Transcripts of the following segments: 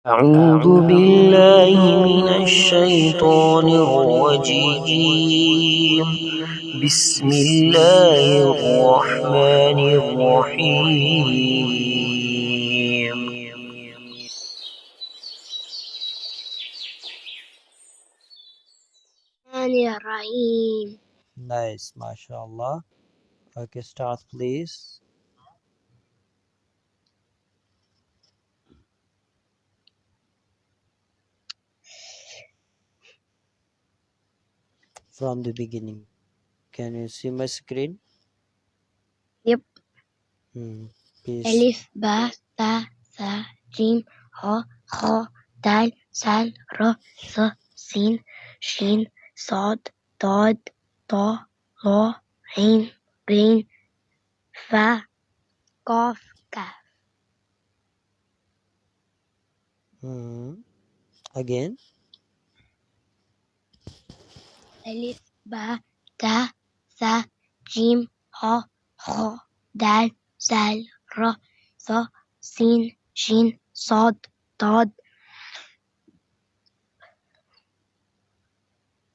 أعوذ بالله من الشيطان الرجيم بسم الله الرحمن الرحيم الرحیم. Nice, mashallah. Okay, start please. From the beginning. Can you see my screen? Yep. Please. الف با تا ثا جیم ها خا دال سال را ث سین شین صاد ضاد طا ظا عین غین فا قاف کاف. Again. الف با تا ثا جیم ها خا دال سال را ثا سین شین صاد ضاد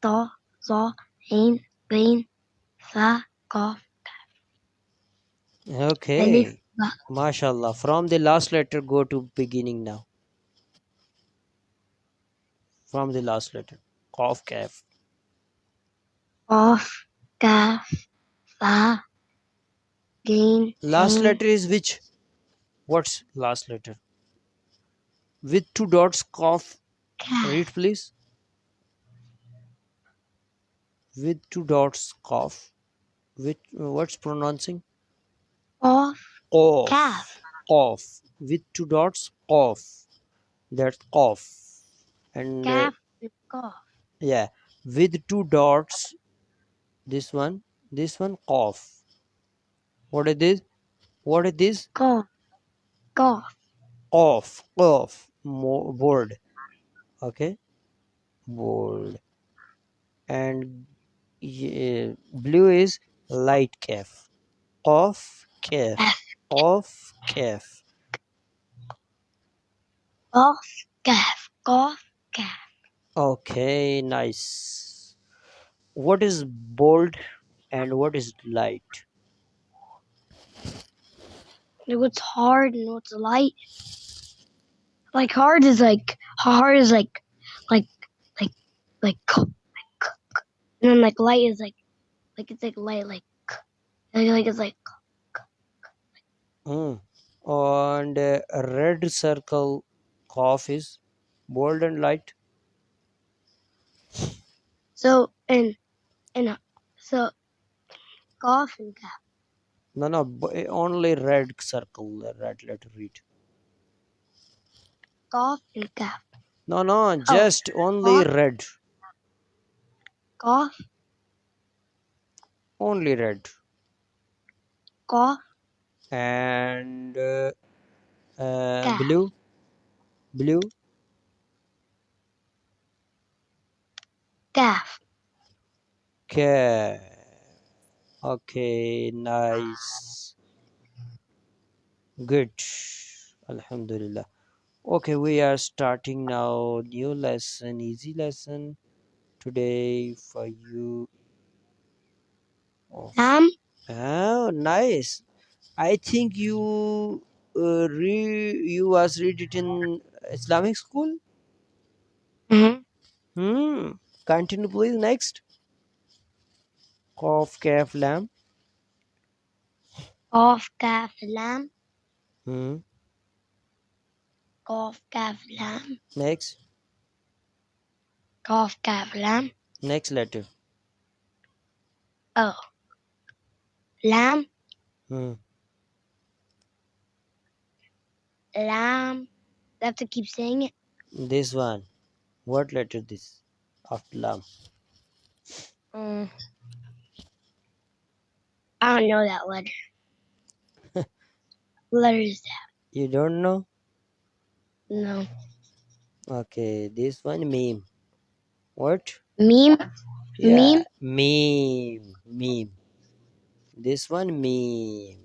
طا ظا عین غین فا قاف. Okay. الف با Mashallah. From the last letter go to beginning now. From the last letter. Qaf, kaf. قاف کاف فا غین Last عین letter is which? What's last letter? With two dots, qaf. کاف. Read please. With two dots, qaf. With what's pronouncing? قاف Qaf. کاف. Qaf. With two dots, qaf. That's qaf. And کاف قاف. yeah, with two dots, this one, qaf. What is this? What is this? قاف قاف. Qaf. Bold. Okay, bold. And blue is light kaf. Qaf, kaf. Qaf, kaf. قاف کاف قاف کاف. Okay, nice. What is bold and what is light? What's hard and what's light? Like hard is like like and then like light is like it's like light like it's like And a red circle qaf is bold and light. so and so قاف and kaf. No, only red circle, red letter read. قاف and kaf. No, just only Qaf. red. قاف Only red. قاف And Kaf. blue. kaf. Kaf. Okay, nice. Good. Alhamdulillah. Okay, we are starting now new lesson, easy lesson today for you. Lam. Oh, nice. I think you was read it in Islamic school. Continue please. Next. Qaf, kaf, lam. قاف كاف لام. قاف كاف لام. Next. قاف كاف لام. Next letter. Oh. Lam. Lam. I have to keep saying it. This one. What letter this? After lam. I don't know that letter. What letter is that? You don't know? No. Okay, this one meme. What? Meme. Yeah, Meme. meme. This one meme.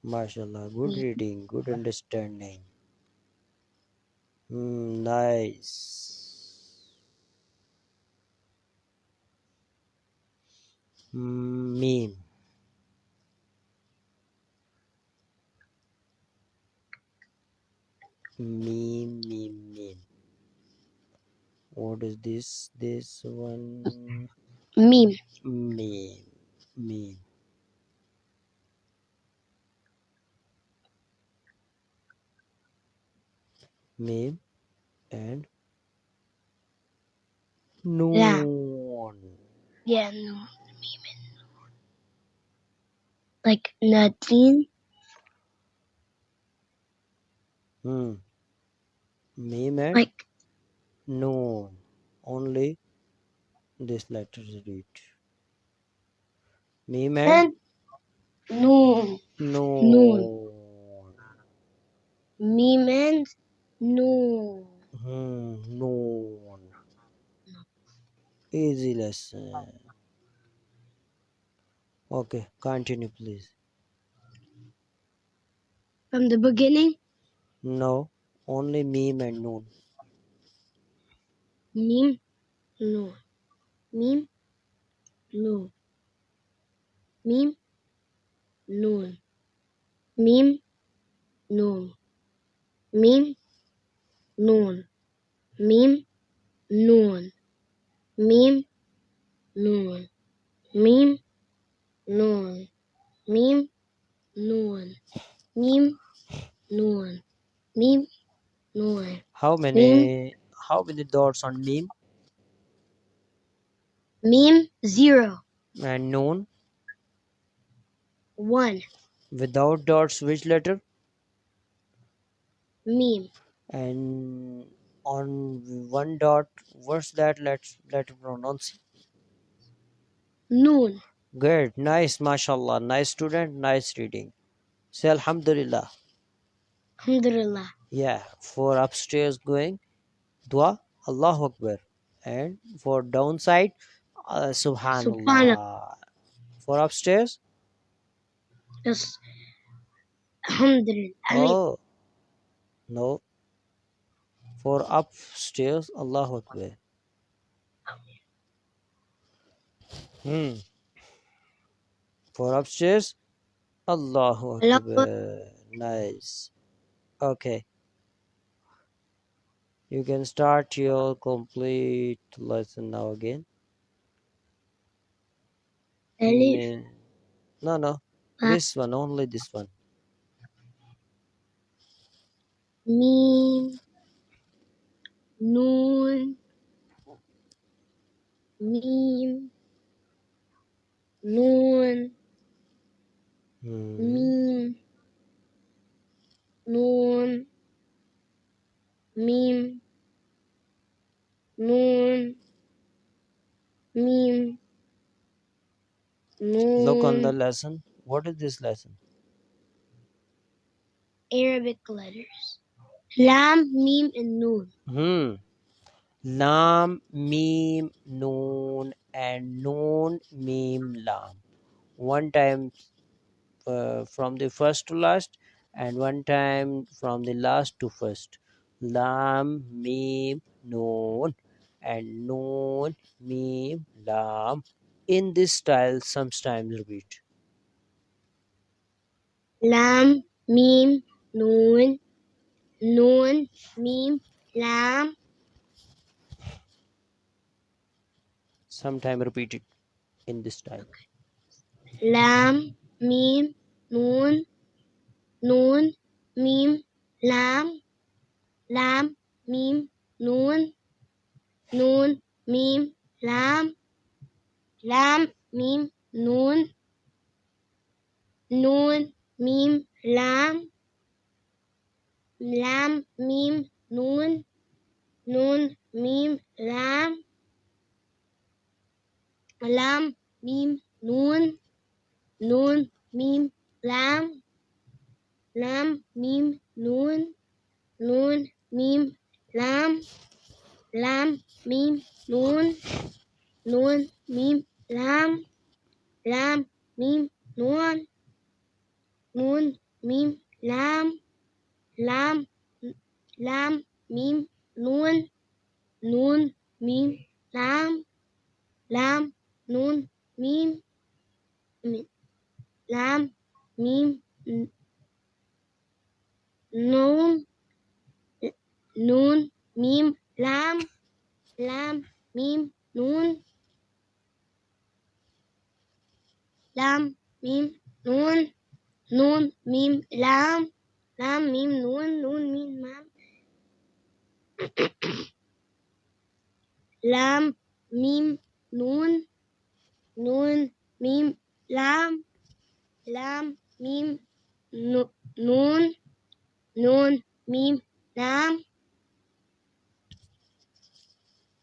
MashaAllah, good Meme. reading, good understanding. Nice. Meme. Meme. What is this? This one. Meme. Meme. Meme and Lam. noon. Yeah, no. Like Nadine. Meme and Like noon. Only this letter is read. Meme and and noon. Noon. noon. Meme and noon. Noon. Easy lesson. Okay, continue please. From the beginning. No, only meme and noon. Meme. Noon. Meme. Noon. Meme. Noon. Meme. Noon. Meme. Noon. Meme. Noon. Meme. Noon. Meme. Noon. Meme. Noon. Meme. Noon. Meme. Noon. How Meme. many dots on meme Meme. 0. and noon? 1. Without dots, which letter? Meme. And on one dot, what's that letter pronounce? Noon. Good, nice, mashallah, nice student, nice reading. Say alhamdulillah. Alhamdulillah. Yeah, for upstairs going, dua, Allahu Akbar. And for downside, Subhanallah. subhanallah. For upstairs, Just Alhamdulillah. oh no, for upstairs, Allahu Akbar. For upstairs, Allahu Akbar. Nice. Okay, you can start your complete lesson now again. Alif. No, Ah. this one, only this one. Meme. Noon. Meme. Noon. Meme. Noon. Meme. Noon. Meme. Noon. Look on the lesson. What is this lesson? Arabic letters. Lam, Meme, and Noon. Lam, Meme, Noon, and Noon, Meme, Lam. One time from the first to last, and one time from the last to first. Lam, Meme, Noon, and Noon, Meme, Lam. In this style, sometimes repeat. Lam, Meme, Noon. Noon, Meme, Lam. Sometime repeat it in this style. Lam, Meme, Noon. Noon, Meme, Lam. Lam, Meme, Noon. Noon, Meme, Lam. Lam, Meme, Noon. Noon, Meme, Lam. Lam, Meme, Noon. Noon, Meme, Lam. Lam, Meme, Noon. Noon, Meme, Lam. Lam, Meme, Noon. Noon, Meme, Lam. Lam, Meme, Noon. Noon, Meme, Lam. Lam, Meme, Noon. Noon, میم لام لام لام میم نون نون میم لام لام نون میم لام میم نون نون میم لام لام میم نون لام میم نون نون میم لام لام میم نون نون میم لام لام میم نون نون میم لام لام میم نون نون میم لام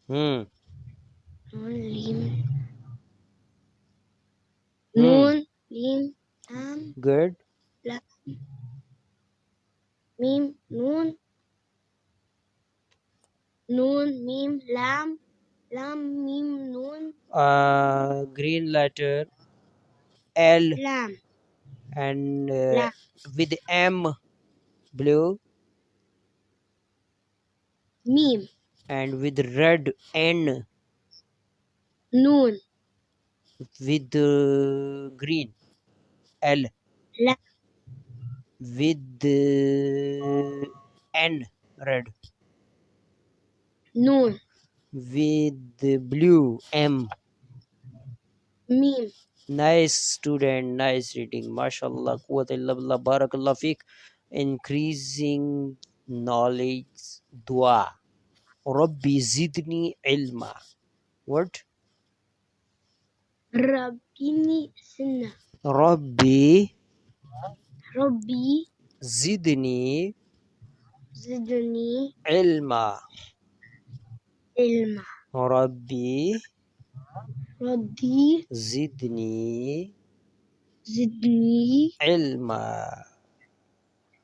نون لیم نون لیم لام گڈ. لام میم نون نون میم لام لام میم نون Green letter L لام and لام with M. Blue میم and with red N نون with green L لام with N red نون with blue M. میم Nice student, nice reading, mashallah, quwwat illa billah, barakallah feek. Increasing knowledge, dua. Rabbi zidni ilma. What? ربيني سنة Rabbi ربي zidni زدني ilma. علما Rabbi ربي zidni زدني ilma.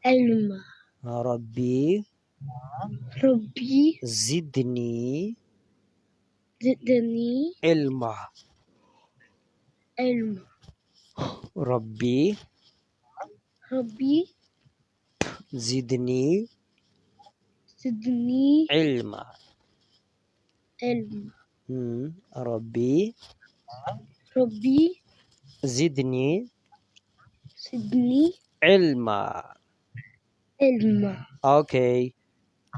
علما Rabbi ربي zidni زدني ilma. علما Rabbi ربي zidni زدني ilma. علما Rabbi ربي zidni زدني ilma. علما Okay,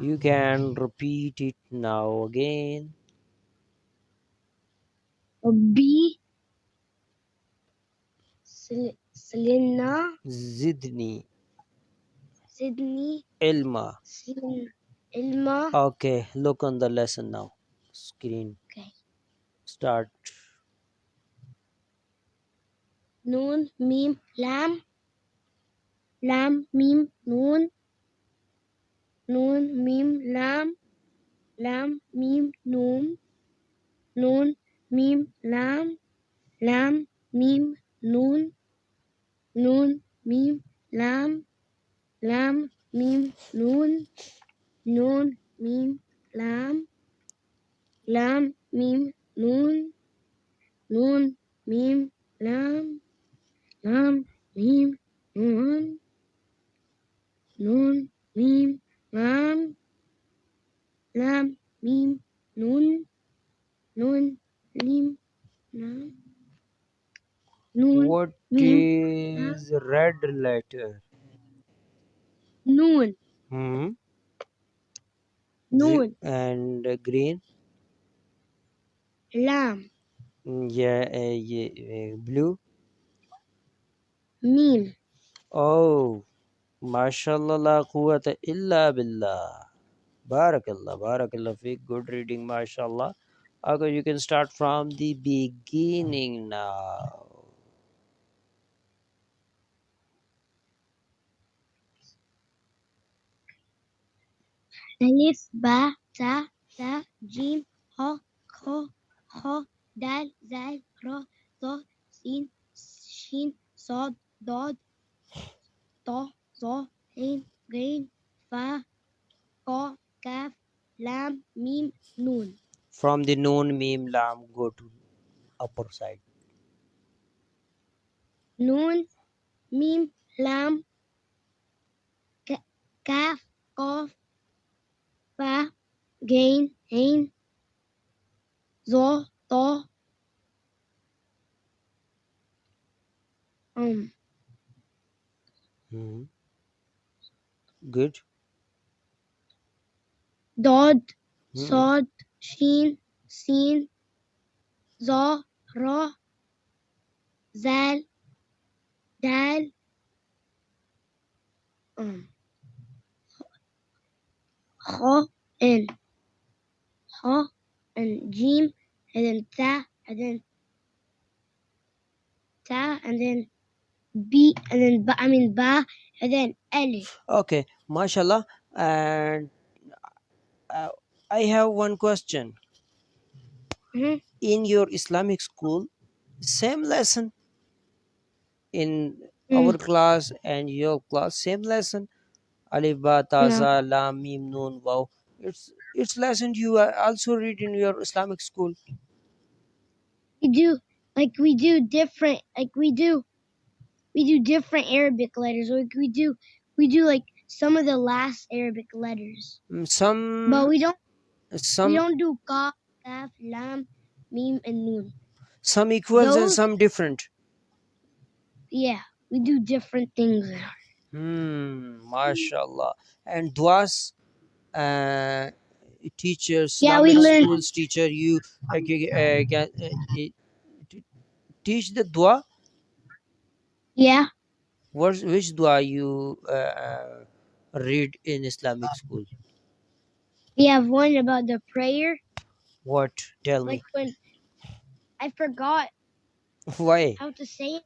you can repeat it now again. ربي سلنا Zidni زدني ilma. علما Okay, look on the lesson now. Screen. Okay. Start. نون ميم لام لام ميم نون نون ميم لام لام ميم نون نون ميم لام لام ميم نون نون ميم لام لام ميم نون نون ميم لام لام ميم نون نون ميم لام لام ميم نون نون ميم لام لام ميم نون نون ميم لام نون What ميم is red letter? نون Hmm. نون And green? لام Yeah, blue. ميم Oh, mashallah, la quwwata illa billah. Barakallah feek. Good reading, mashallah. Okay, you can start from the beginning now. ألف با تا تا جيم ح خ خ دال زال را ظا سين شين صاد ضاد طا ظا عين غين فا قاف كاف لام ميم نون From the noon meme lam, go to upper side. نون ميم لام kaf, qaf, fa, gain, ain, zo, ta, Good. dod, sod, sheen, sin, za, ra, zal, dal, kha, and jim, and then ta, and then ta, and then b, and then ba, ba, and then alif. Okay, mashallah. And I have one question. In your Islamic school, same lesson in our class and your class, same lesson. Alif ba ta za lam mim nun waw. It's lesson you also read in your Islamic school. We do different, we do different Arabic letters. Like we do like some of the last Arabic letters. But we don't do qaf, kaf, lam, mim, and nun. Some equals and some different. Yeah, we do different things. Mashallah. And duas, teachers, Yeah, we Islamic learn. schools teacher, you teach the dua. Yeah, Which dua you read in Islamic school? we have one about the prayer. What? Tell me. Like when I forgot Why? how to say it.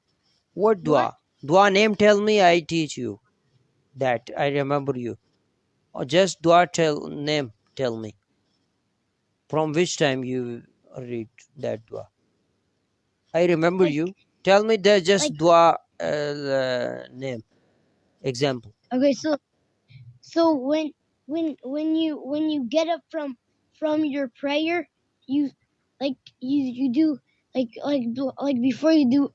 What dua? Dua name tell me, I teach you. That I remember you. Or just dua name tell me. From which time you read that dua? I remember you. Tell me the just dua name. Example. Okay, so when you get up from your prayer, you do like before you do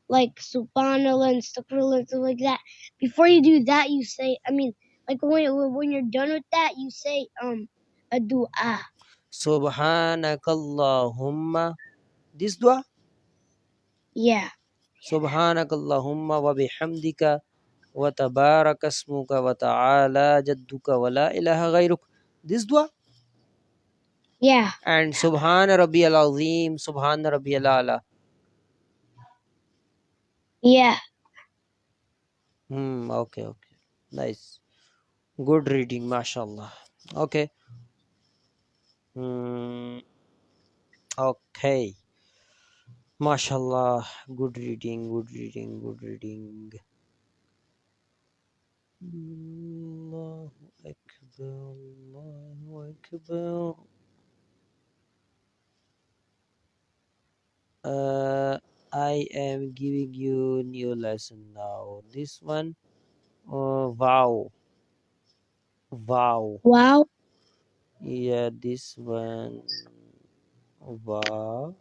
like subhanallah and astaghfirullah and stuff like that. Before you do that, you say, like when you're done with that, you say a dua. Subhanakallahumma. This dua? Yeah. Subhanakallahumma wa bihamdika wa tabaraka ismuka wa ta'ala jadduka wa la ilaha ghayruk. This dua? Yeah. And Subhana Rabbiyal Azim, Subhana Rabbiyal Ala. Yeah. Okay. Nice. Good reading, mashallah. Okay. Okay. Mashallah. Good reading. Allahu Akbar, Allahu Akbar. I am giving you new lesson now. This one, wow. Yeah, this one, wow.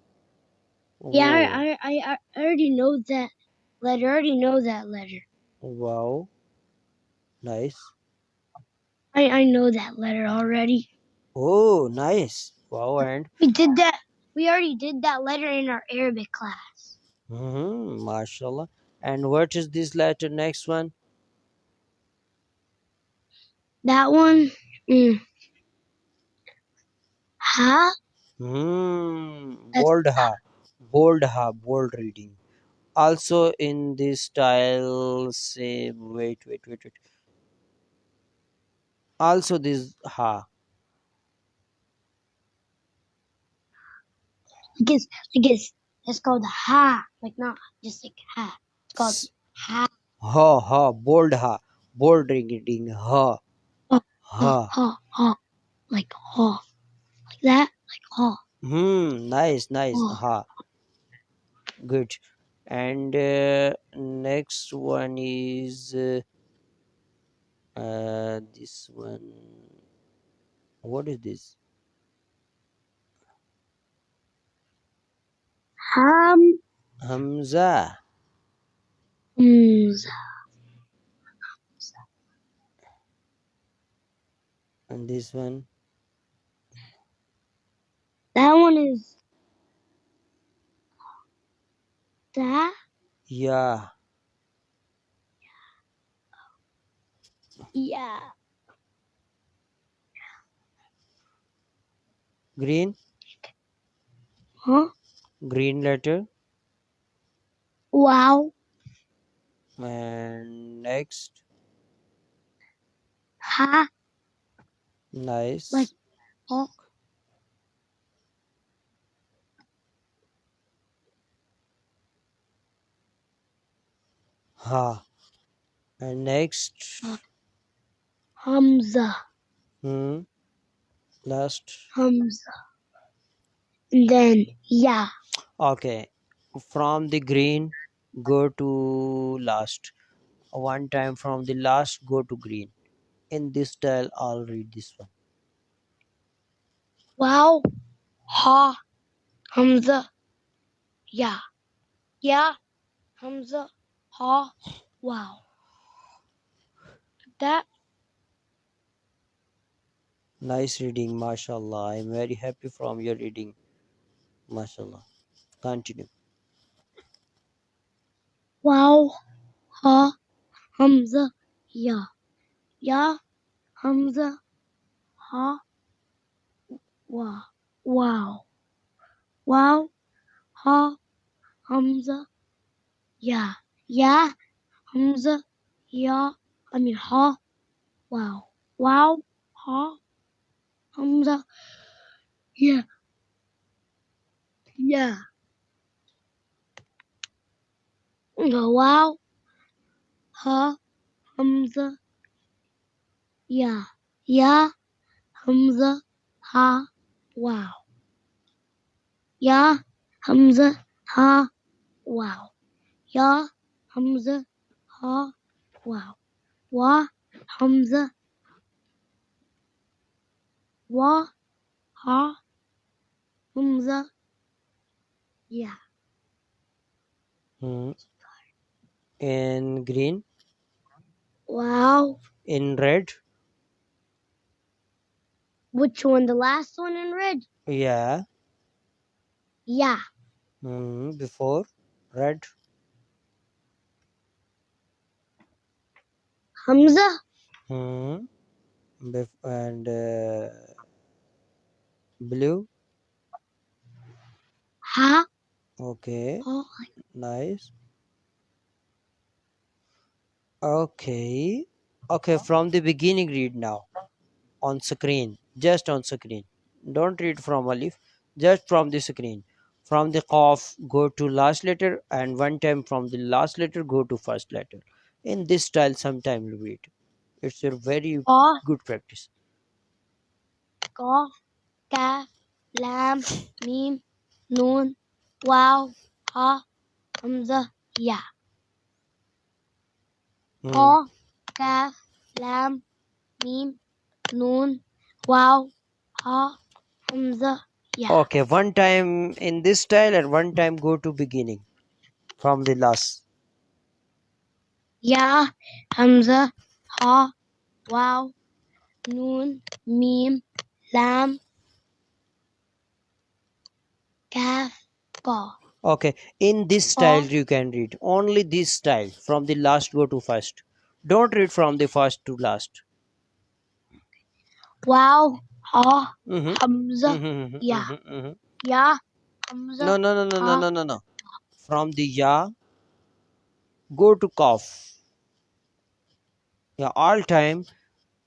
Yeah, I already know that letter. Wow. Nice. I know that letter already. Oh, nice. Wow. And we already did that letter in our Arabic class. mashallah. And what is this letter? Next one? That one, ha. Bold ha. Bold reading. Also in this style, say, wait. Also this ha. Because it's called ha, like not just like ha. It's called ha. Bold ha. Bold reading ha. Ha. Like ha. Like that, like ha. Nice. Ha. Good. And next one is this one. What is this? Hamza. And this one, That one is that. yeah. Yeah. Green, Huh? green letter. Wow. And next, Ha. nice. Like hawk. Ha. And next, Hamza. last. Hamza. And then yeah. Okay. From the green, go to last. One time from the last, go to green. In this style, I'll read this one. Wow. Ha. Hamza. Yeah. Yeah. Hamza. Ha. Wow. That. Nice reading, mashallah. I'm very happy from your reading, mashallah. Continue. Wow. Ha. Hamza. Yeah. Yeah. Hamza. Ha. Wow. Wow. Wow. Ha. Hamza. Yeah. Yeah. Hamza. Yeah. I mean ha. Wow. Wow. Ha. Hamza. Yeah. Yeah. Wow. Ha. Hamza. Yeah. Yeah. Hamza. Ha. Wow. Yeah. Hamza. Ha. Wow. Yeah. Hamza. Ha. Wow. Wa. Hamza. Wa. Ha. Hamza. Yeah. In green, Wow. in red, Which one? The last one in red? yeah. Yeah. Before red, Hamza. and blue. Ha. Okay, Ha. nice. Okay, from the beginning, read now on screen, just on screen. Don't read from alif, just from the screen. From the qaf, go to last letter, and one time from the last letter, go to first letter. In this style, sometime you read. It's a very Ha. good practice. Qaf. Kaf. Lam. Mim. Noon. Wow. Ha. Hamza. Yeah. Ha. Kaf. Lam. Mim. Noon. Wow. Ha. Hamza. Yeah. Okay, one time in this style and one time go to beginning from the last. Ya. Hamza. Ha. Wow. Noon. Mim. Lam. Kaf. Qaf. Okay, in this style you can read only this style, from the last go to first. Don't read from the first to last. Wow. Ha. Mhm. Hamza. Mhm, Ya. mhm, mhm. Ya. Hamza. No. From the ya, go to qaf. Yeah, all time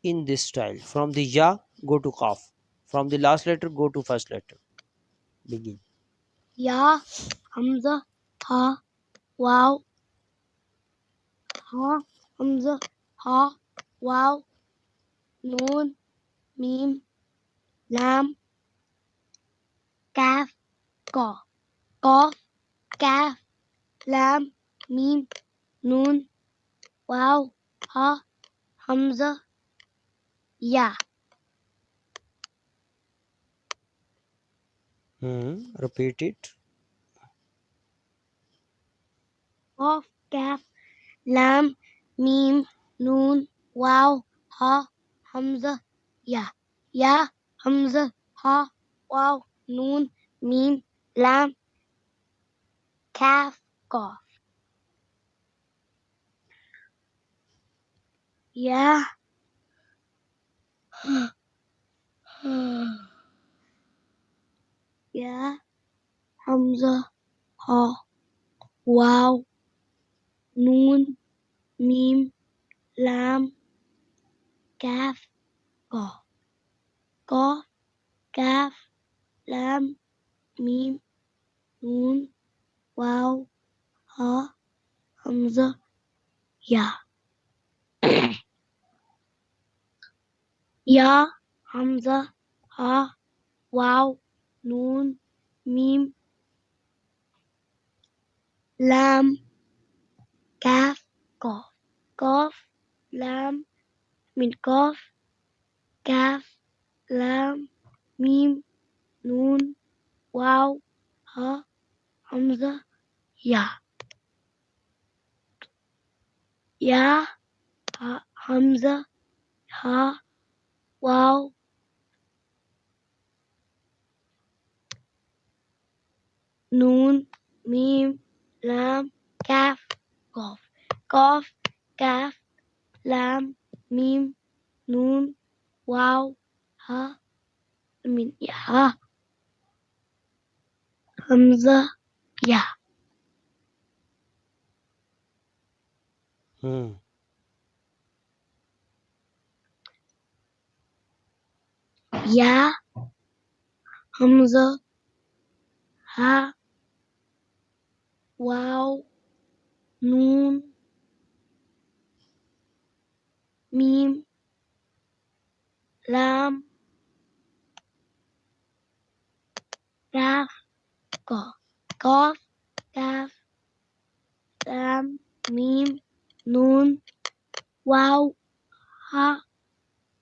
in this style. From the ya, go to qaf. From the last letter, go to first letter. Begin. Ya. Hamza. Ha. Wow. Ha. Hamza. Ha. Wow. Noon. Mim. Lam. Kaf. Qaf. Qaf. Kaf. Lam. Mim. Noon. Wow. Ha. Hamza. Ya. Repeat it. Qaf. Kaf. Lam. Mim. Noon. Wow. Ha. Hamza. یا حمزہ ہا واو نون میم لام کاف قاف یا یا حمزہ ہا واو نون میم لام کاف قاف قاف کاف لام میم نون واو ہا حمزہ یا یا حمزہ ہا واو نون میم لام کاف قاف قاف لام من قاف کاف لام میم نون واو ہا حمزہ یا حمزہ ہا واو نون میم لام کاف قاف قاف کاف لام میم نون واو ہا حمزہ یا یا حمزہ ہا واو نون میم لام کاف قاف قاف کاف لام میم نون واو ہا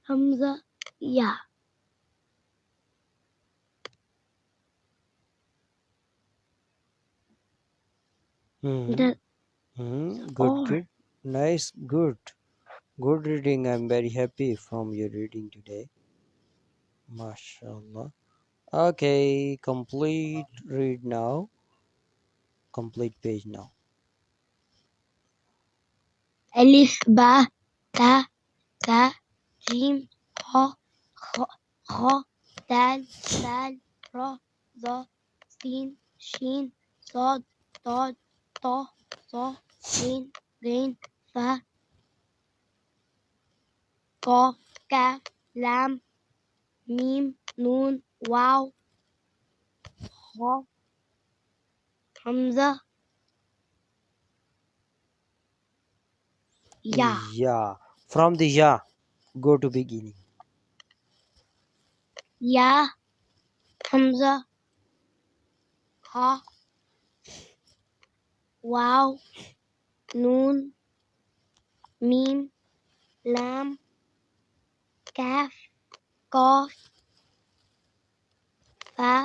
حمزہ یا That Good, all. good. Nice, good. Good reading. I'm very happy from your reading today. MashaAllah. Okay, complete read now. Complete page now. الف با تا تا جیم ها خا دال دال را ظا سین شین صاد ضاد طا ظا غین غین فا قاف کاف لام میم نون واو ہا حمزہ یا Yeah. From the ya, go to beginning. یا حمزہ ہا واو نون میم لام کاف قاف فا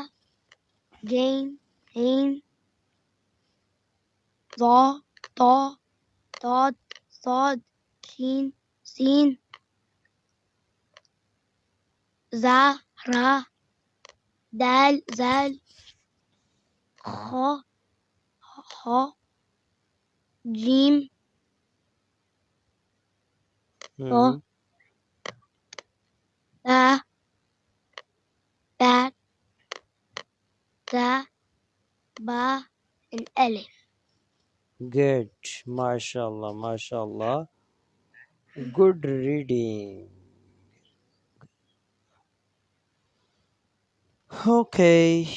غین غین ظا طا ضاد صاد شین سین زا را دال زال خا خا جیم طا تا تا تا با and alif. Good. MashaAllah, MashaAllah. Good reading. Okay,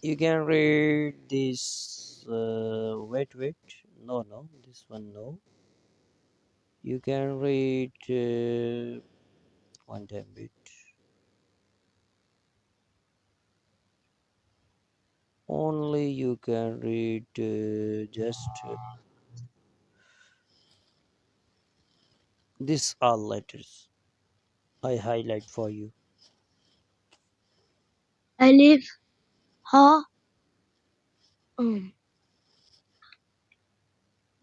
you can read this. Wait. No, this one no. You can read one time bit. Only you can read just this all letters. I highlight for you. Alif ha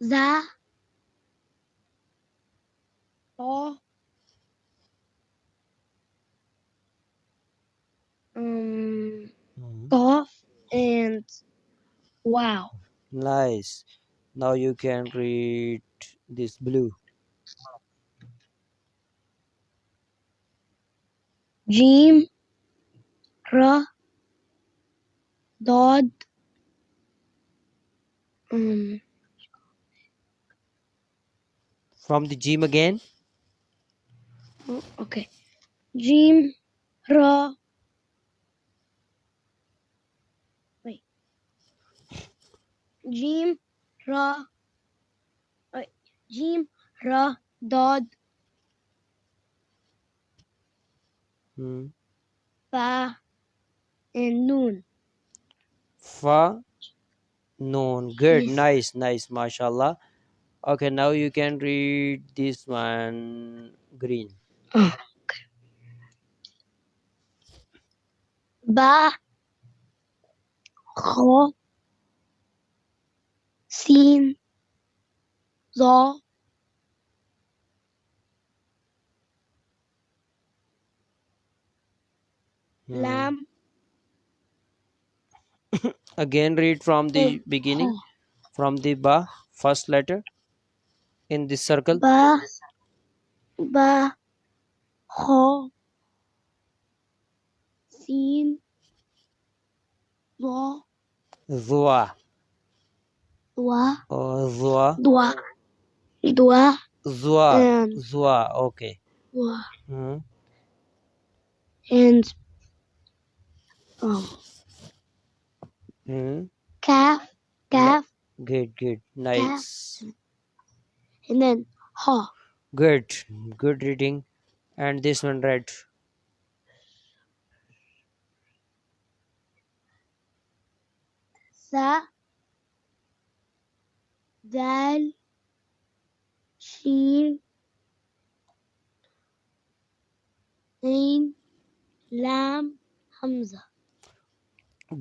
za ta Wow. Nice. Now you can read this blue. Jim, Ra, Dod, From the Jim again. okay. Jim, Ra, wait. Jim, Ra, wait. Jim, Ra, Dod, Hmm. Fa, and Noon. Fa, Noon. Good. Yes. Nice, nice. MashaAllah. Okay, now you can read this one green. Oh. Ba, Kha, Sin, Za, Hmm. Lam, Again read from the and beginning. Ha. From the Ba, first letter in this circle. Ba, Ba, Kha, Sin, Za, Zua. Dwa, Zua. Dwa, Dwa, Zua. and Zua. Okay. Dwa, Hmm. and Hmm. Kaf, Kaf, Good, good. Nice. and then Ha. Good. Good reading. And this one read. Sa, Dal, Shin, Ain, Lam, Hamza.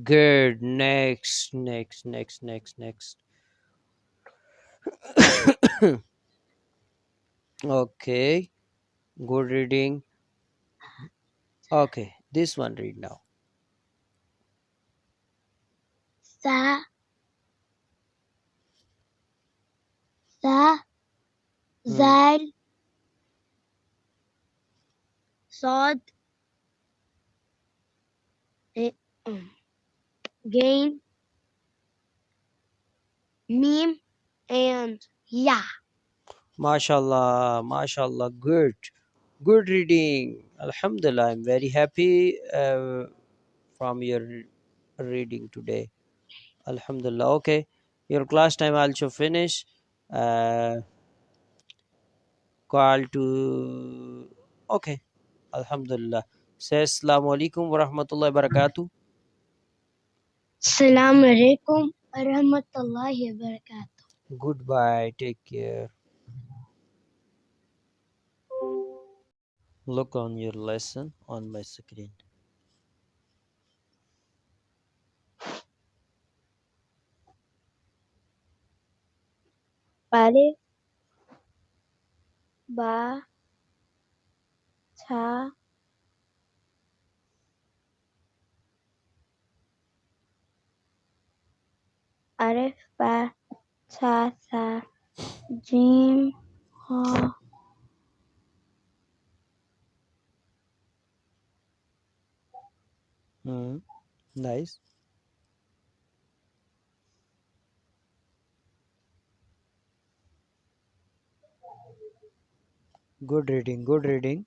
Good. Next, next, next, next, next. Okay. Good reading. Okay. This one read now. Sa, Sa, Zal, Sod, Gain, Mim, and Ya. MashaAllah. MashaAllah. Good. Good reading. Alhamdulillah. I'm very happy from your reading today. Alhamdulillah. Okay. Your class time also finish. Call to. Okay. Alhamdulillah. Say Assalamu alaikum wa rahmatullahi wa barakatuh. Assalamu alaikum wa rahmatullahi wa barakatuh. Goodbye. Take care. Look on your lesson on my screen. Alif, Ba, Ta, Alif, Ba, Ta, Tha, Jim, Ha. Nice. Good reading. Good reading.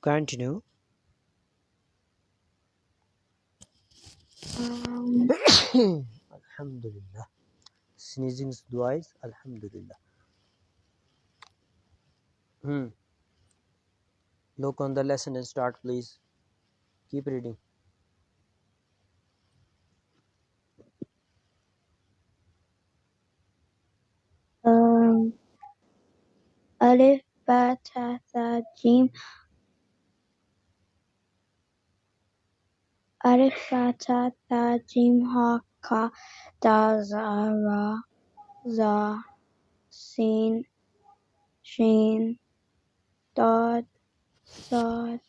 Continue. Alhamdulillah. Sneezing twice. Alhamdulillah. Look on the lesson and start, please. Keep reading. Alif, Ba, Ta, Tha, Jim. Alif, Ba, Ta, Tha, Jim, Ha, Ka, Da, Za, Ra, Za, Sin, Shin, Dod, Sod.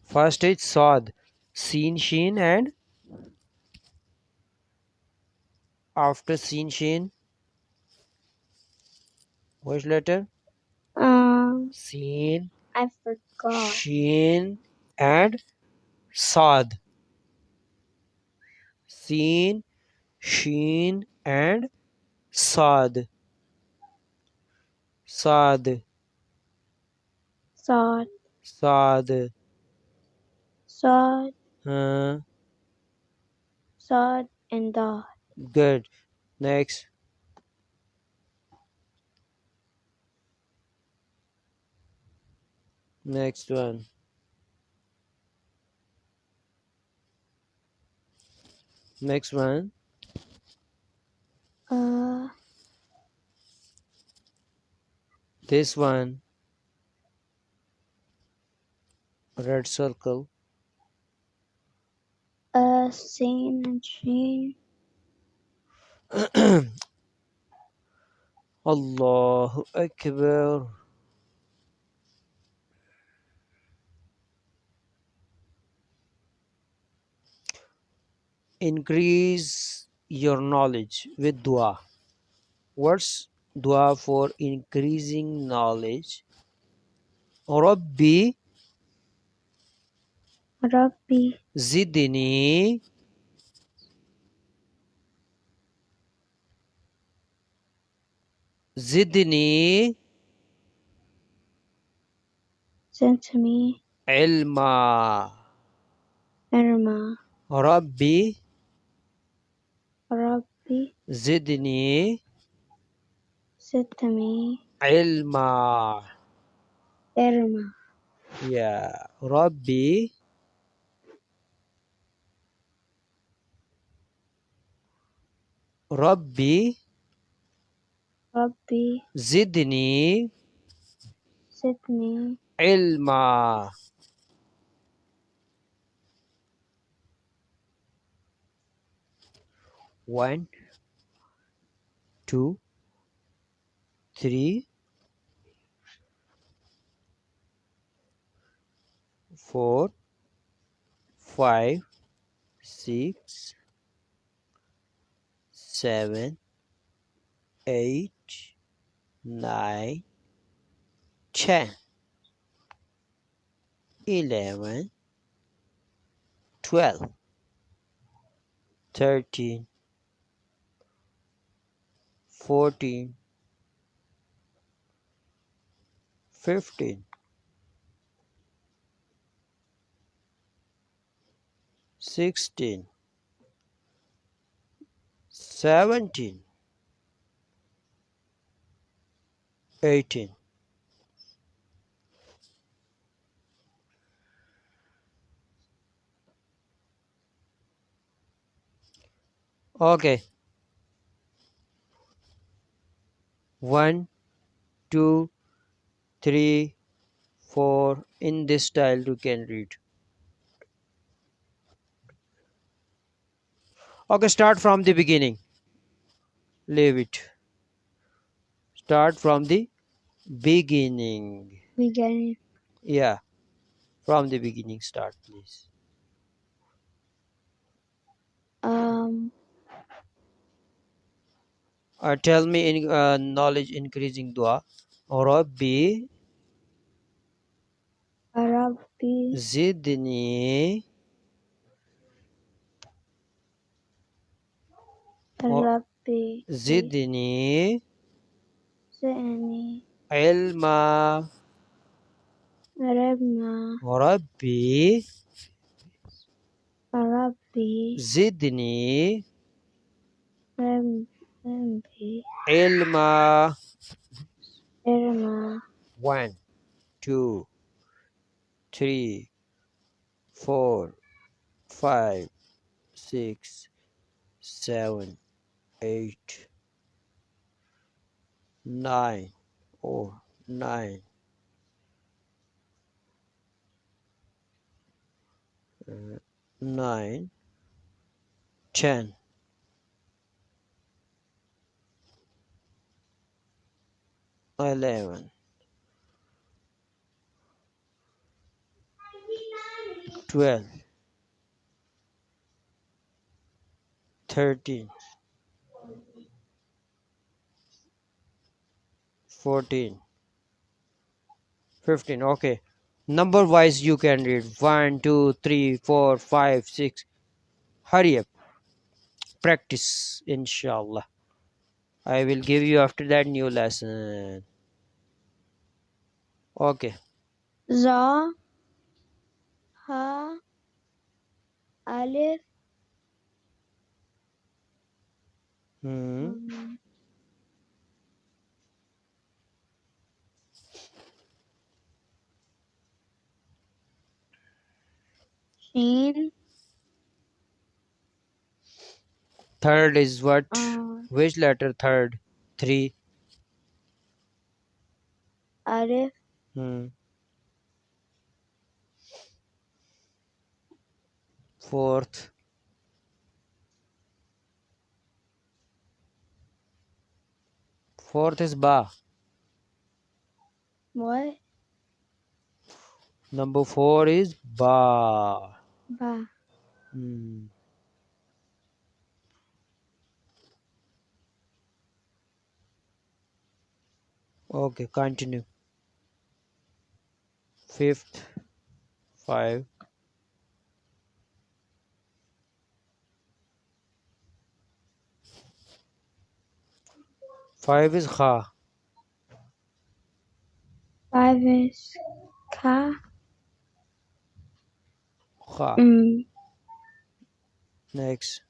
First is Sod. Seen, sheen, and after seen, sheen, which letter? Seen, I forgot. sheen, and sad. Seen, sheen, and sad. Sad, Sod, sad. sod, Uh, sod, and dot. Good. Next. Next one. Next one. This one. Red circle. Seen and sheen. Allahu Akbar. Increase your knowledge with dua. What's dua for increasing knowledge? Rabbi Rabbi, zidni zidni send to me, ilma. Irma. Rabbi Rabbi, zidni send to me, ilma. Irma. Yeah. Rabbi Rabbi Rabbi, zidni send me, ilma. One, two, three, 4, 5, 6, 7, 8, 9, 10, 11, 12, 13, 14, 15, 16, 17, 18. Okay. 1, 2, 3, 4. In this style you can read. Okay, start from the beginning. Leave it. Start from the beginning. Beginning. Yeah, from the beginning start, please. Tell me in knowledge increasing dua. Rabbi Rabbi, zidni Rabbi, zidni Zidni, ilma. Irma. Rabbi Rabbi, zidni Rabbi, ilma. Irma. 1, 2, 3, 4, 5, 6, 7, 8, 9. Oh, 9. 9, 10, 11, 12, 13, 14, 15. Okay. Number wise you can read 1, 2, 3, 4, 5, 6. Hurry up. Practice, inshallah. I will give you after that new lesson. Okay. Za, ha, alif, sheen, Third is what? Which letter third? 3. alif, Fourth. Fourth is ba. what? Number 4 is ba. Ba. Okay, continue. Fifth. 5. Five is kha. 5 is ka. Kha. Next.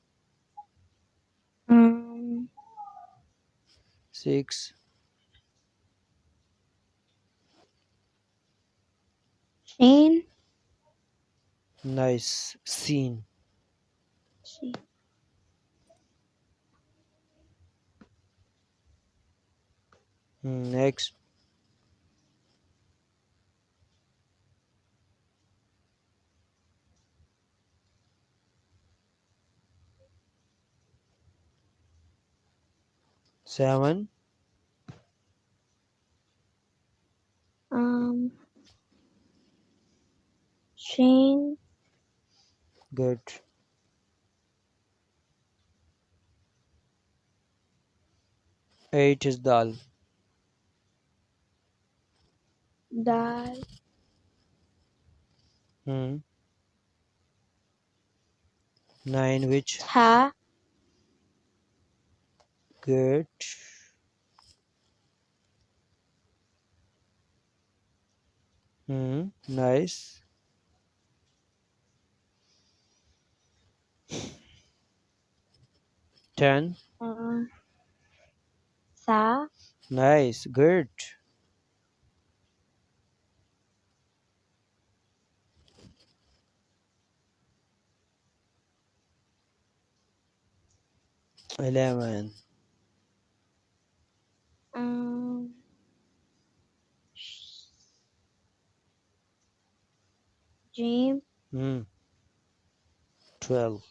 6. Sheen. Nice. Seen. Sheen. Next. 7. Sheen. Good. 8 is dal. Dal. 9 which? Ta. Good. Nice. 10. Sa. Nice. Good. 11. Jim. 12.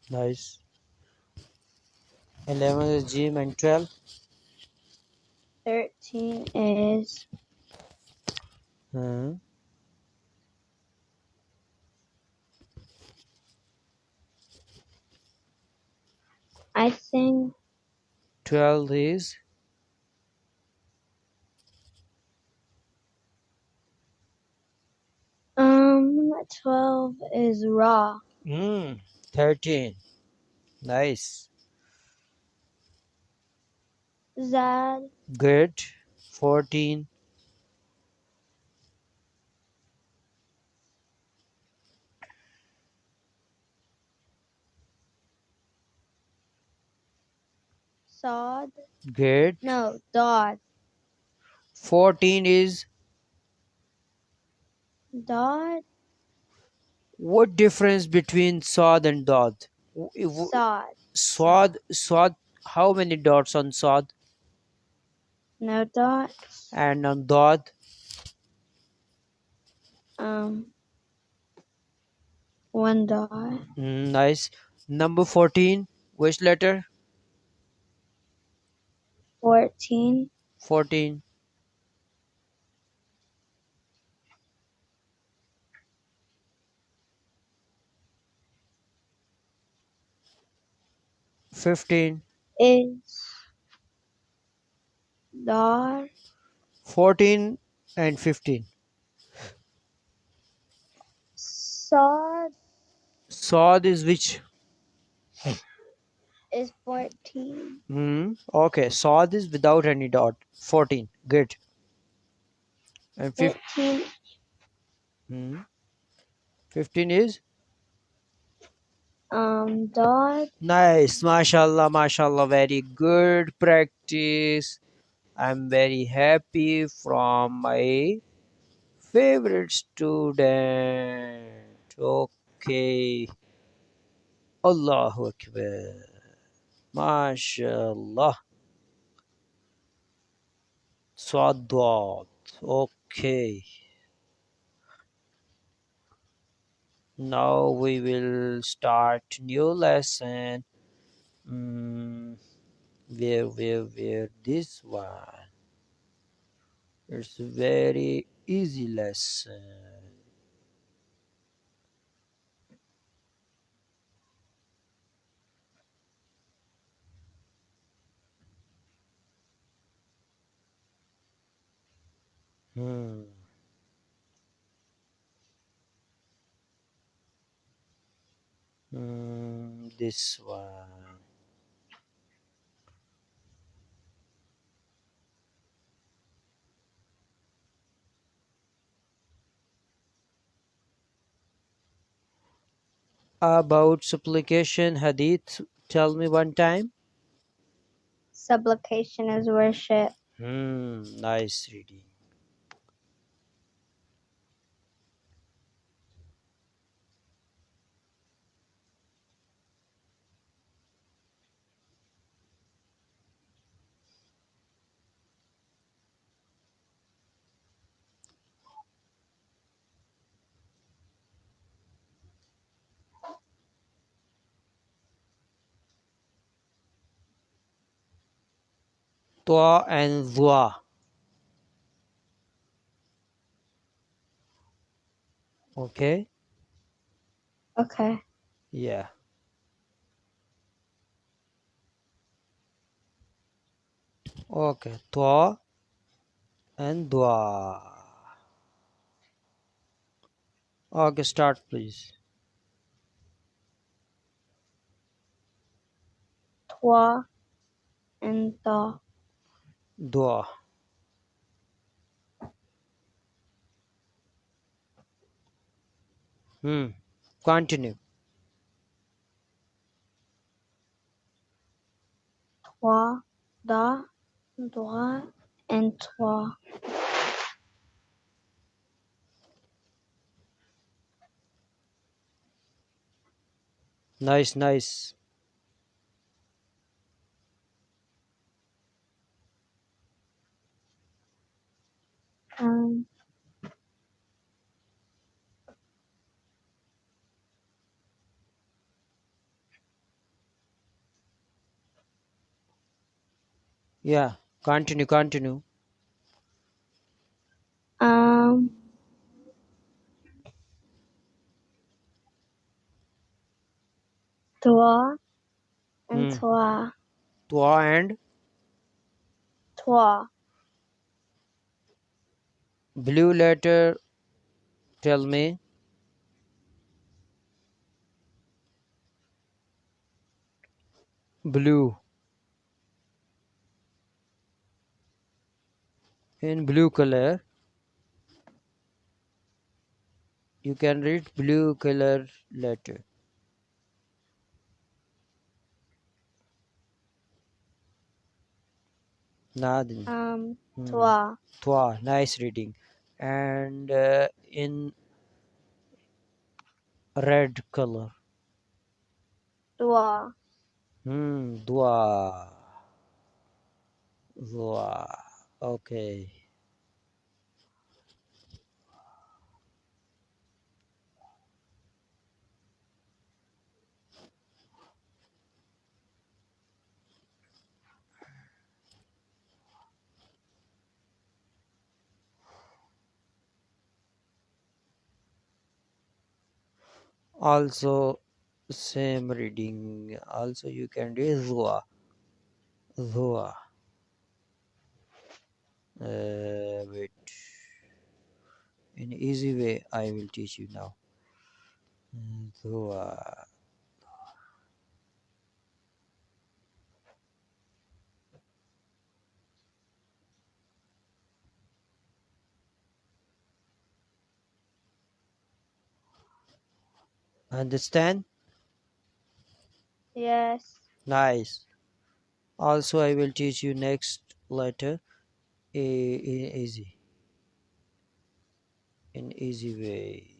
Nice. 11 is Jim and 12. 13 is I think 12 is 12 is raw. 13. Nice. Zad. Good. 14. Sod. Good. No, dot. 14 is Dot. what difference between sod and dot? Sod. Sod. How many dots on sod? No dots. And on dot? One dot. Nice. Number 14. Which letter? 14. 14. 15. Is dar. 14 and 15. Sod Sod is which? is 14. Okay, Sod is without any dot. 14. Good. And 15 15 is? dot. Nice. MashaAllah, MashaAllah. Very good practice. I'm very happy from my favorite student. Okay. Allahu Akbar. MashaAllah. Swadwat. Okay. Now we will start new lesson. Where this one? It's very easy lesson. This one. About supplication hadith, tell me one time. Supplication is worship. Nice reading. Dua and dua. Okay? Okay. Yeah. Okay. Dua and dua. Okay, start please. Twa and tha. Dua. Continue. Twa, da, dwa, and twa. Nice, nice. Um, Yeah. Continue. um, twa and twa. Dua and Twa. blue letter, tell me. Blue. In blue color, you can read blue color letter. Nadin. Twa. Twa. Nice reading. And in red color. Dwa. Dua. Dua. Okay. Also same reading. Also you can do Zua. Zua. Wait. In easy way I will teach you now. Zua. Understand? Yes. Nice. Also I will teach you next letter in easy way.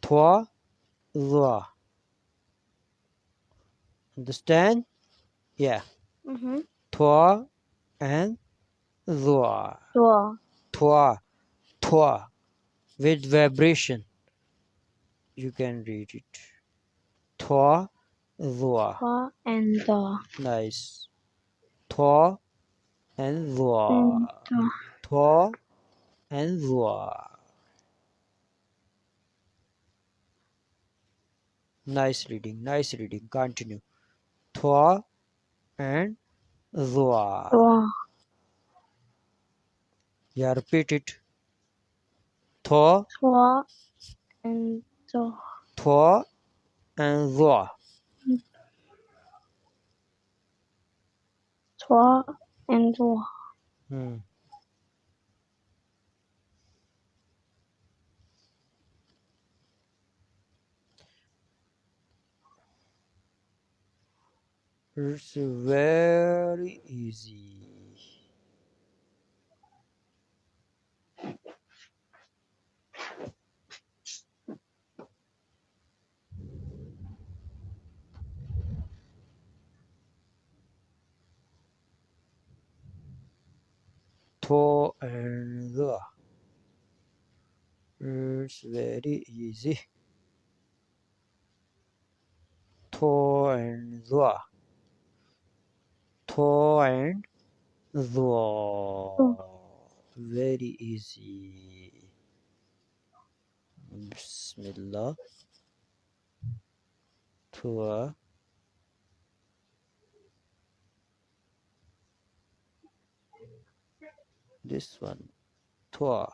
Thwa, Zua. Understand? Yeah. Thwa and Zua. Dua. Thwa, Thwa. With vibration. You can read it. Thwa, Zua. Dua and Dua. Nice. Thwa and Zua. And Dua. Thwa and Zua. Nice reading. Nice reading. Continue. Thwa and Zua. Dua. Yeah, repeat it. Thwa, Dua and Dua. Thwa and Zua. Dua and Dua. It's very easy. Thwa and Zua. It's very easy. Thwa and Zua. Thwa and Zua. Very easy. Bismillah. Thwa. This one. Thwa.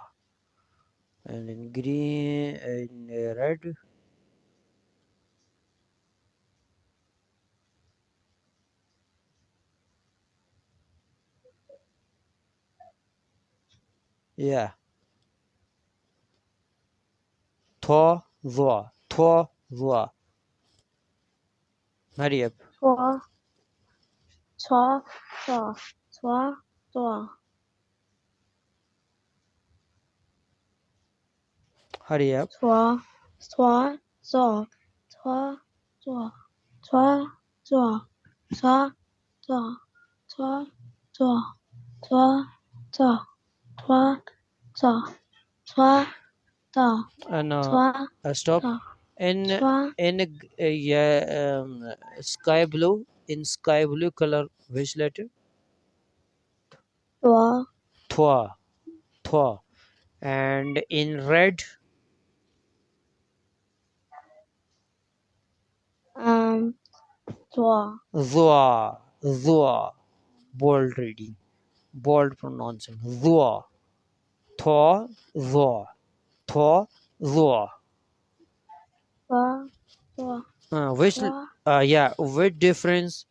And in green, in red. Yeah. Thwa, Zua. Thwa, Zua. Hurry up. Dua. Dua. Dua. Dua. Dua. Hurry up. Dua. Dua. Dua. Dua. Dua. Dua. Dua. Dua. Dua. Dua. Dua. Dua. Dua. Dua. Dua. Dua. Dua. Stop. Dua. In sky blue. In sky blue color, which letter? Dua. Thwa. Thwa. And in red, Dua. Zua. Zua. Bold reading. Bold pronouncing. Zua. Thwa, Zua. Thwa, Zua. Dua. Dua. Which? Dua. Yeah. What difference?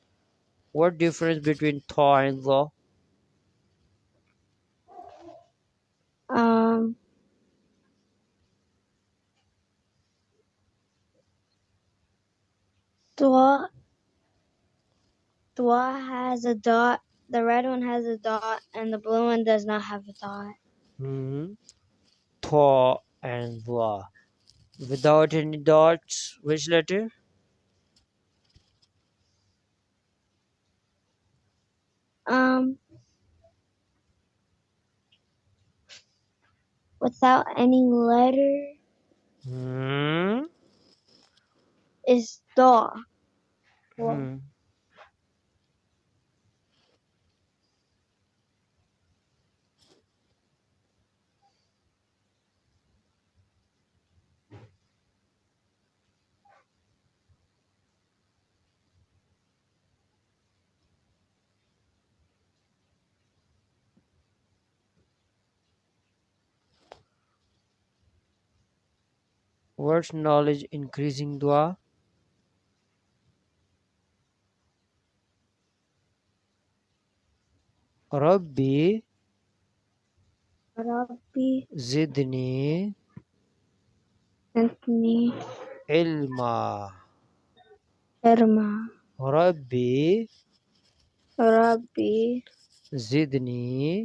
What difference between Thwa and Zua? Dua. Dua has a dot. The red one has a dot, and the blue one does not have a dot. Thwa and Zua. Without any dots, which letter? without any letter is da. What's knowledge increasing dua? Rabbi Rabbi zidni zidni ilma. ilma. Rabbi Rabbi zidni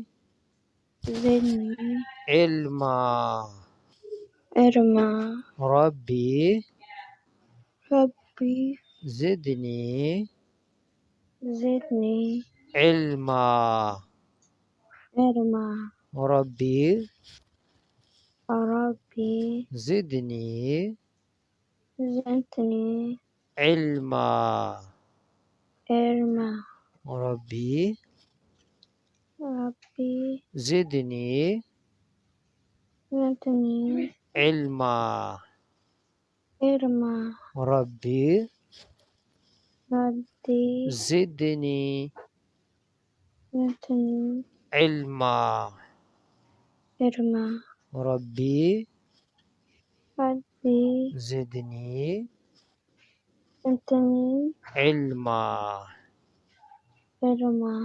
zidni ilma. ilma. Rabbi Rabbi zidni zidni ilma. ilma. Rabbi Rabbi zidni zidni ilma. ilma. Rabbi Rabbi zidni zidni ilma. ilma. Rabbi Rabbi zidni zidni ilma. ilma. Rabbi Rabbi zidni zidni ilma. ilma.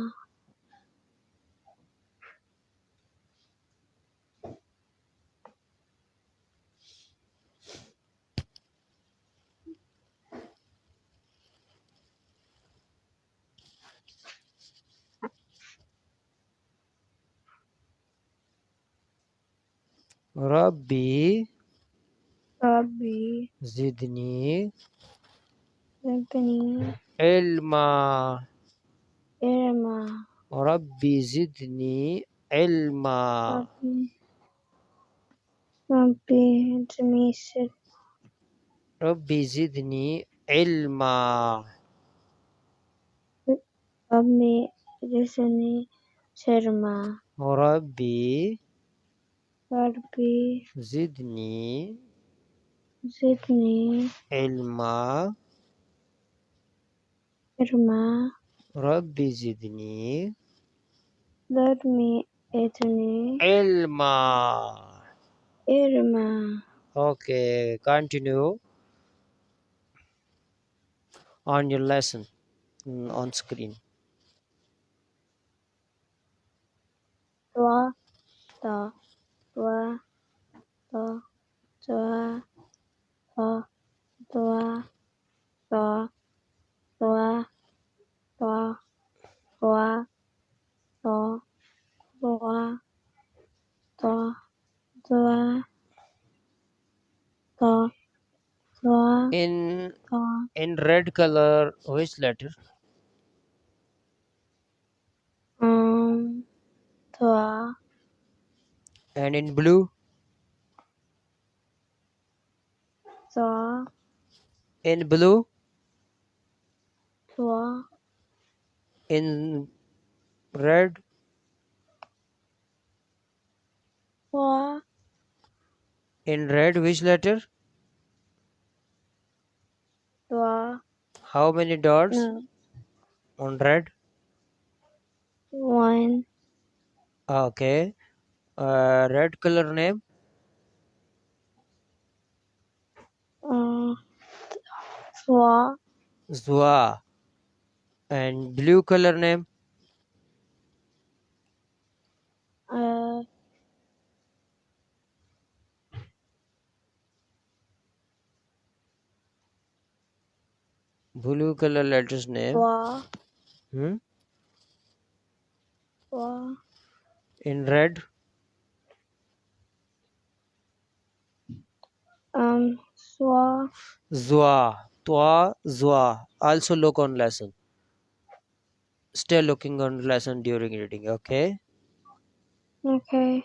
Rabbi Rabbi zidni zidni ilma. ilma. Rabbi zidni ilma. Rabbi zidni Rabbi zidni ilma. Rabbi zidni ilma. Rabbi Rabbi zidni zidni ilma. ilma. Rabbi zidni Rabbi zidni ilma. ilma. Okay, continue on your lesson on screen. Dua da dua da dua da dua da dua da dua da dua da dua da dua In da red color, which letter? dua. And in blue? Dua In blue? dua In red? dua In red, which letter? dua. How many dots No, on red? one. Okay. Red color name? Dua Zua. And blue color name? Blue color letters name? dua dua. In red? Dua Zua. Tua, Zua. Also look on lesson. Stay looking on lesson during reading, okay? okay.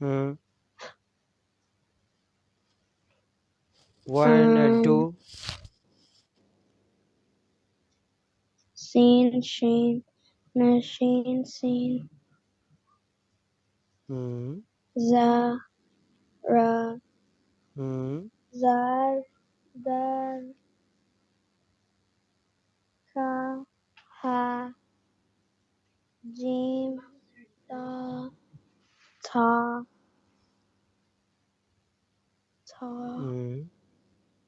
Hmm. 1 and 2. Sin, shin, nashin, sin, Hmm. za, ra, Hmm. zar, dar, ka, ha, jim, da, ta, Hmm.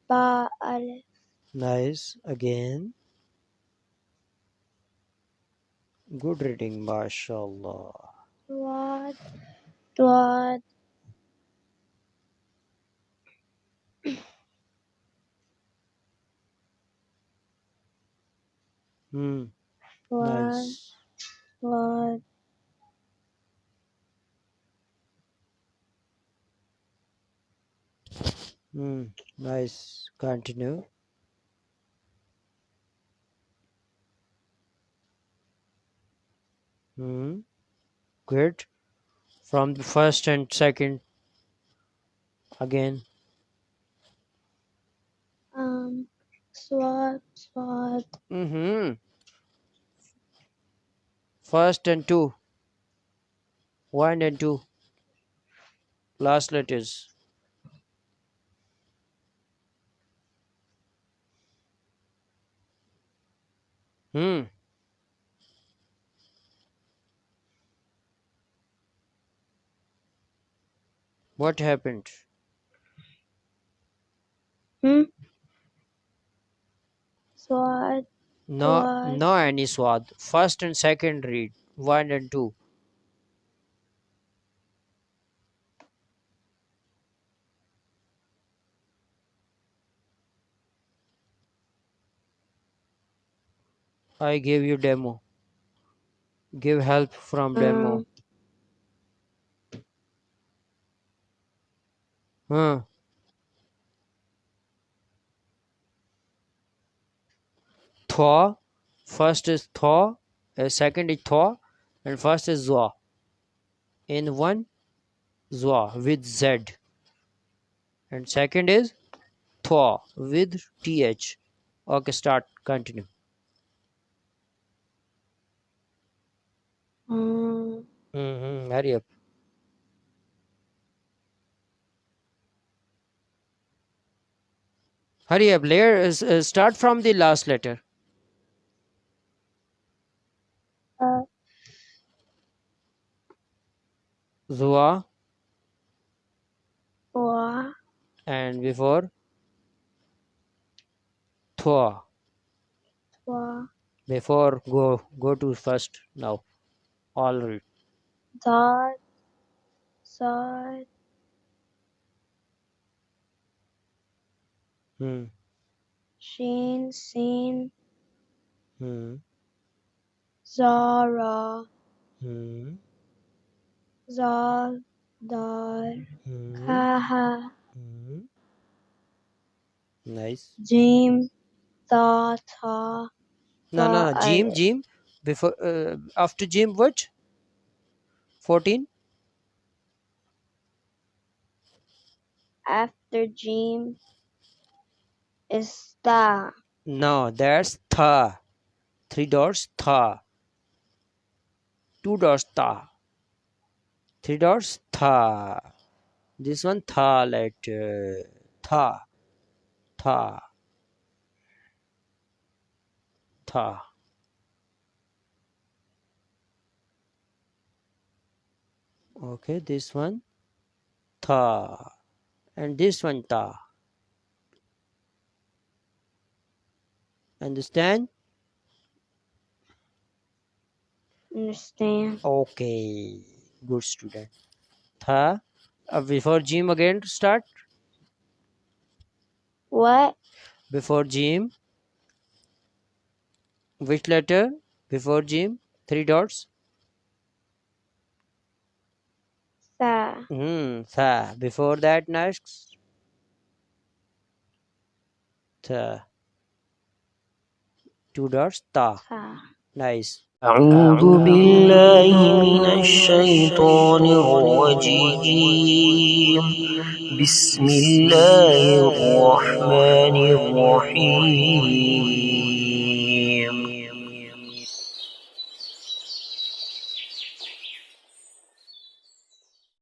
ba, alif, Nice. Again. Good reading, mashallah. dwad, dwad, Hmm. dwad, Nice. dwad, Hmm. Nice. Continue. Hmm. Good. From the first and second again. swad, swad, Mm-hmm. First and 2. 1 and 2. Last letters. Hmm. What happened? swad, No, no any swad. First and second read. 1 and 2. I gave you demo. Give help from demo. Huh. Thaw. First is thaw. Second is thaw. And first is zwa. In one, zwa with Z. And second is thaw with TH. Okay, start. Continue. Hurry up. Hurry up. Start from the last letter. Zwa. wa, And before thaw. wa, Before go to first now. All read. dad, sad, Hmm. shin, sin, Hmm. zara, Hmm. zal, dar, Hmm. kaha, Hmm. Nice. jim, ta, ta, No. ba, Jim. alif. Jim. Before after Jim what? 14. After jim is ta. No, that's tha. 3 dots tha. 2 dots ta. 3 dots tha. This one tha letter. Tha. Tha. Tha. Okay, this one tha. And this one ta. Understand? Understand? Okay. Good student. Tha. Before Jim again start. What? Before Jim. Which letter? Before Jim. 3 dots. Sa. Tha. Before that next. Tha. 2 dots ta. Ta. Nice. أعوذ بالله من الشيطان الرجيم بسم الله الرحمن الرحيم